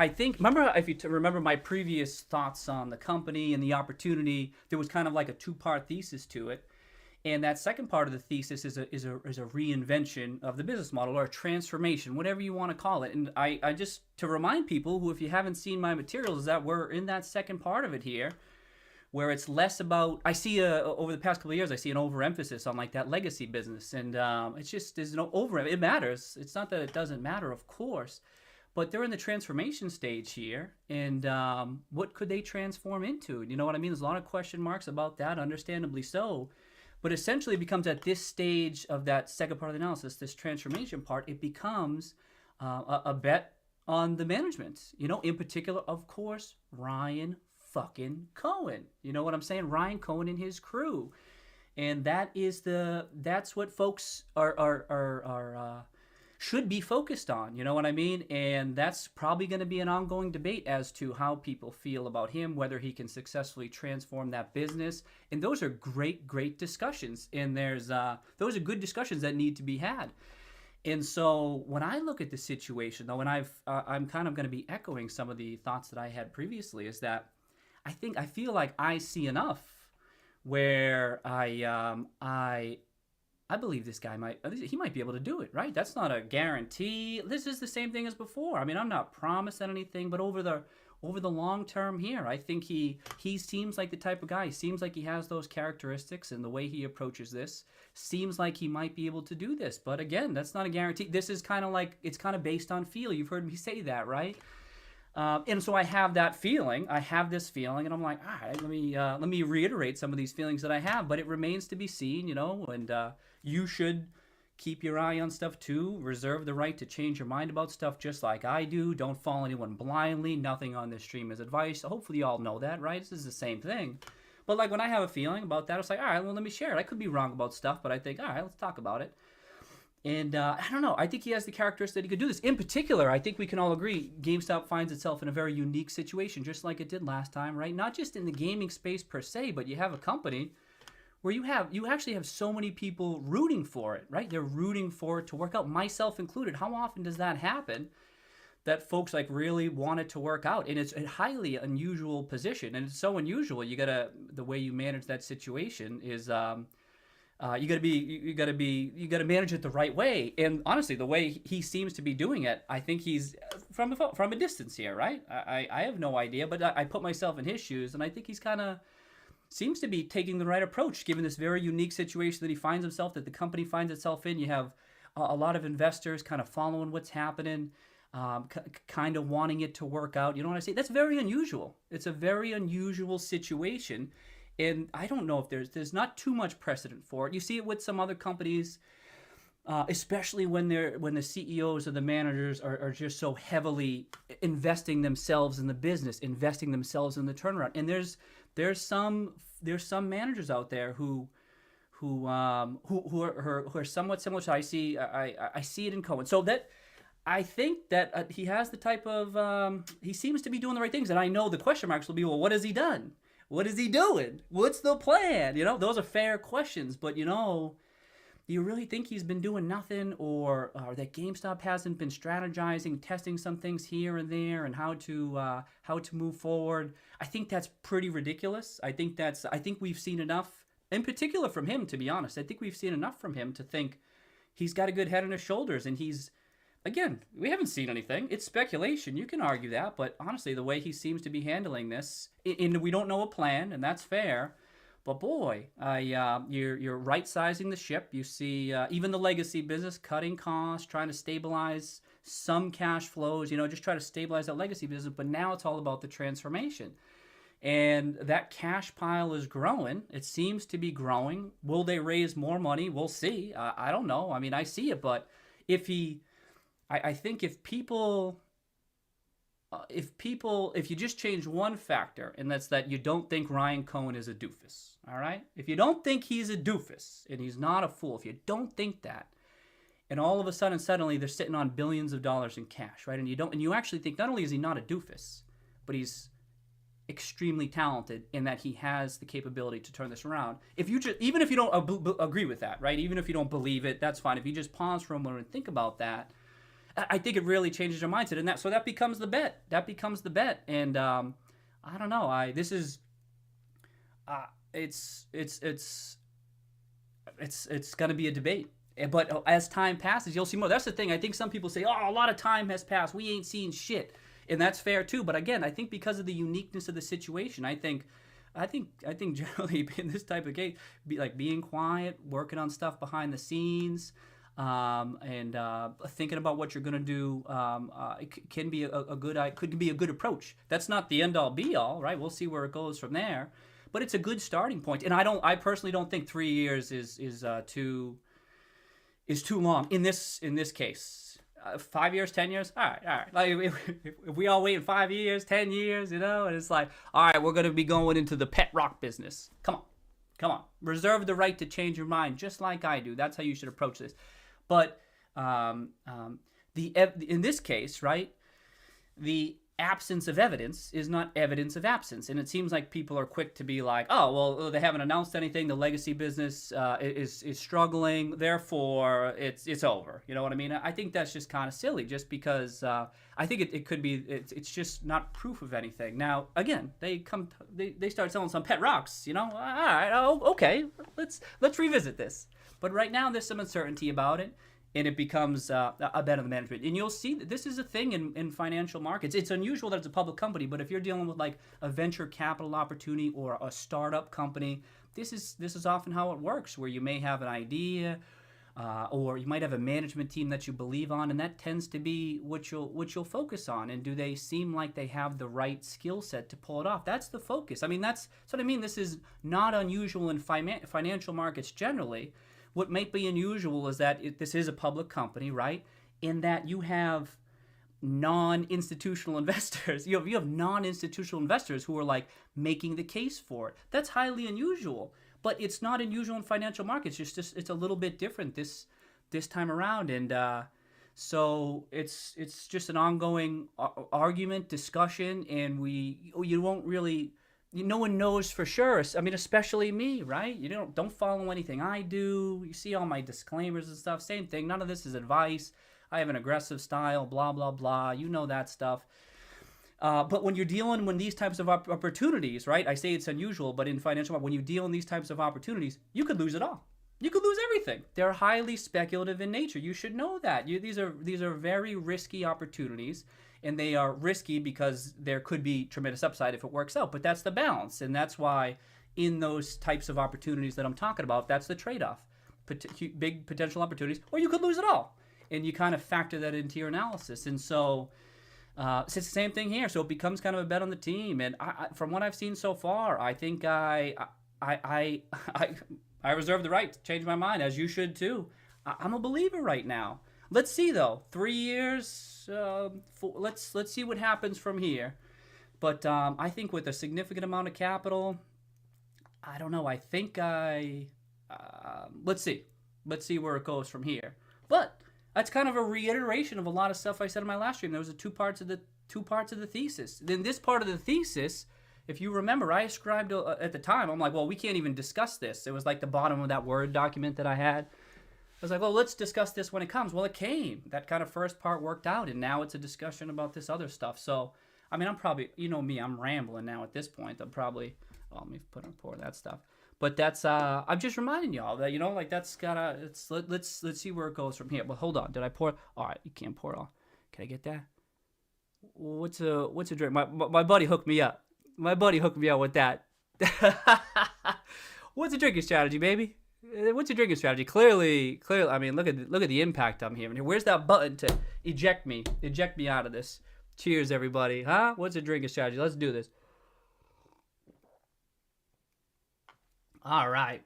I think, remember, if you remember my previous thoughts on the company and the opportunity, there was kind of like a two-part thesis to it. And that second part of the thesis is a reinvention of the business model, or a transformation, whatever you want to call it. And I just, to remind people who, if you haven't seen my materials, is that we're in that second part of it here, where it's less about, I see over the past couple of years, I see an overemphasis on like that legacy business. And it's just, there's no it matters. It's not that it doesn't matter, of course, but they're in the transformation stage here. And what could they transform into? You know what I mean? There's a lot of question marks about that, understandably so. But essentially, it becomes at this stage of that second part of the analysis, this transformation part, it becomes a bet on the management. You know, in particular, of course, Ryan fucking Cohen. You know what I'm saying? Ryan Cohen and his crew. And that's what folks are should be focused on, you know what I mean? And that's probably going to be an ongoing debate as to how people feel about him, whether he can successfully transform that business. And those are great discussions. And those are good discussions that need to be had. And so when I look at the situation, though, and I'm kind of going to be echoing some of the thoughts that I had previously, is that I feel like I see enough where I believe this guy might be able to do it, right? That's not a guarantee. This is the same thing as before. I mean, I'm not promising anything, but over the long term here, I think he seems like the type of guy. He seems like he has those characteristics, and the way he approaches this seems like he might be able to do this. But again, that's not a guarantee. This is kind of like, it's kind of based on feel. You've heard me say that, right? And so I have that feeling. I have this feeling, and I'm like, all right, let me reiterate some of these feelings that I have. But it remains to be seen, you know. And you should keep your eye on stuff too. Reserve the right to change your mind about stuff, just like I do. Don't follow anyone blindly. Nothing on this stream is advice. Hopefully, you all know that, right? This is the same thing. But like when I have a feeling about that, it's like, all right, well, let me share it. I could be wrong about stuff, but I think, all right, let's talk about it. And I don't know. I think he has the characteristics that he could do this. In particular, I think we can all agree GameStop finds itself in a very unique situation, just like it did last time, right? Not just in the gaming space per se, but you have a company where you actually have so many people rooting for it, right? They're rooting for it to work out, myself included. How often does that happen? That folks like really want it to work out, and it's a highly unusual position, and it's so unusual. The way you manage that situation is you gotta manage it the right way. And honestly, the way he seems to be doing it, I think he's from a distance here, right? I have no idea, but I put myself in his shoes, and I think he's kind of seems to be taking the right approach, given this very unique situation that he finds himself, that the company finds itself in. You have a lot of investors kind of following what's happening, kind of wanting it to work out. You know what I say? That's very unusual. It's a very unusual situation. And I don't know if there's not too much precedent for it. You see it with some other companies, especially when the CEOs or the managers are just so heavily investing themselves in the business, investing themselves in the turnaround. And there's some managers out there who are somewhat similar to I see it in Cohen. So that I think that he has the type of he seems to be doing the right things. And I know the question marks will be, well, what has he done? What is he doing? What's the plan? You know, those are fair questions. But, you know, do you really think he's been doing nothing, or that GameStop hasn't been strategizing, testing some things here and there, and how to move forward? I think that's pretty ridiculous. I think we've seen enough, in particular from him, to be honest. I think we've seen enough from him to think he's got a good head on his shoulders, and he's, again, we haven't seen anything. It's speculation. You can argue that, but honestly, the way he seems to be handling this, we don't know a plan, and that's fair. But boy, you're right-sizing the ship. You see even the legacy business cutting costs, trying to stabilize some cash flows, you know, just try to stabilize that legacy business. But now it's all about the transformation. And that cash pile is growing. It seems to be growing. Will they raise more money? We'll see. I don't know. I mean, I see it, but if you just change one factor, and that's that you don't think Ryan Cohen is a doofus, all right? If you don't think he's a doofus and he's not a fool, if you don't think that, and all of a suddenly they're sitting on billions of dollars in cash, right? And you actually think not only is he not a doofus, but he's extremely talented in that he has the capability to turn this around. Even if you don't agree with that, right? Even if you don't believe it, that's fine. If you just pause for a moment and think about that, I think it really changes your mindset, and that becomes the bet. That becomes the bet, and I don't know. It's going to be a debate. But as time passes, you'll see more. That's the thing. I think some people say, "Oh, a lot of time has passed. We ain't seen shit," and that's fair too. But again, I think because of the uniqueness of the situation, I think generally in this type of case, being quiet, working on stuff behind the scenes, and thinking about what you're gonna do, can be could be a good approach. That's not the end all be all, right? We'll see where it goes from there, but it's a good starting point. And I personally don't think 3 years is too long in this case. 5 years, 10 years, all right. Like if we all wait in 5 years, 10 years, and it's like, all right, we're gonna be going into the pet rock business. Come on, reserve the right to change your mind, just like I do. That's how you should approach this. But in this case, right, the absence of evidence is not evidence of absence. And it seems like people are quick to be like, oh, well, they haven't announced anything. The legacy business is struggling. Therefore, it's over. You know what I mean? I think that's just kind of silly, just because I think it could be, it's just not proof of anything. Now, again, they start selling some pet rocks, all right, okay, let's revisit this. But right now, there's some uncertainty about it, and it becomes a bet on the management. And you'll see that this is a thing in financial markets. It's unusual that it's a public company, but if you're dealing with like a venture capital opportunity or a startup company, this is often how it works, where you may have an idea, or you might have a management team that you believe on, and that tends to be what you'll focus on. And do they seem like they have the right skill set to pull it off? That's the focus. I mean, that's what I mean. This is not unusual in financial markets generally. What might be unusual is that this is a public company, right? In that you have non-institutional investors. You have non-institutional investors who are like making the case for it. That's highly unusual, but it's not unusual in financial markets. It's a little bit different this time around, and so it's just an ongoing argument, discussion, and you won't really. No one knows for sure. I mean, especially me, right? You don't follow anything I do. You see all my disclaimers and stuff. Same thing. None of this is advice. I have an aggressive style, blah, blah, blah. You know that stuff. But when you're dealing with these types of opportunities, right? I say it's unusual, but in financial, when you deal in these types of opportunities, you could lose it all. You could lose everything. They're highly speculative in nature. You should know that. These are very risky opportunities. And they are risky because there could be tremendous upside if it works out. But that's the balance. And that's why in those types of opportunities that I'm talking about, that's the trade-off. Big potential opportunities, or you could lose it all. And you kind of factor that into your analysis. And so it's the same thing here. So it becomes kind of a bet on the team. And from what I've seen so far, I think I reserve the right to change my mind, as you should too. I'm a believer right now. Let's see though. 3 years. Let's see what happens from here. But I think with a significant amount of capital, I don't know. I think let's see where it goes from here. But that's kind of a reiteration of a lot of stuff I said in my last stream. There was two parts of the thesis. Then this part of the thesis, if you remember, I ascribed at the time. I'm like, well, we can't even discuss this. It was like the bottom of that Word document that I had. I was like, well, let's discuss this when it comes. Well, it came. That kind of first part worked out, and now it's a discussion about this other stuff. So, I mean, I'm probably, you know me, I'm rambling now at this point. I'm probably, let me pour that stuff. But that's, I'm just reminding y'all that, like that's gotta, let's see where it goes from here. But hold on, did I pour? All right, you can't pour it all. Can I get that? What's a drink? My buddy hooked me up. My buddy hooked me up with that. What's a drinking strategy, baby? What's your drinking strategy? Clearly. I mean, look at the impact I'm having here. Where's that button to eject me out of this? Cheers, everybody. Huh? What's a drinking strategy? Let's do this. All right.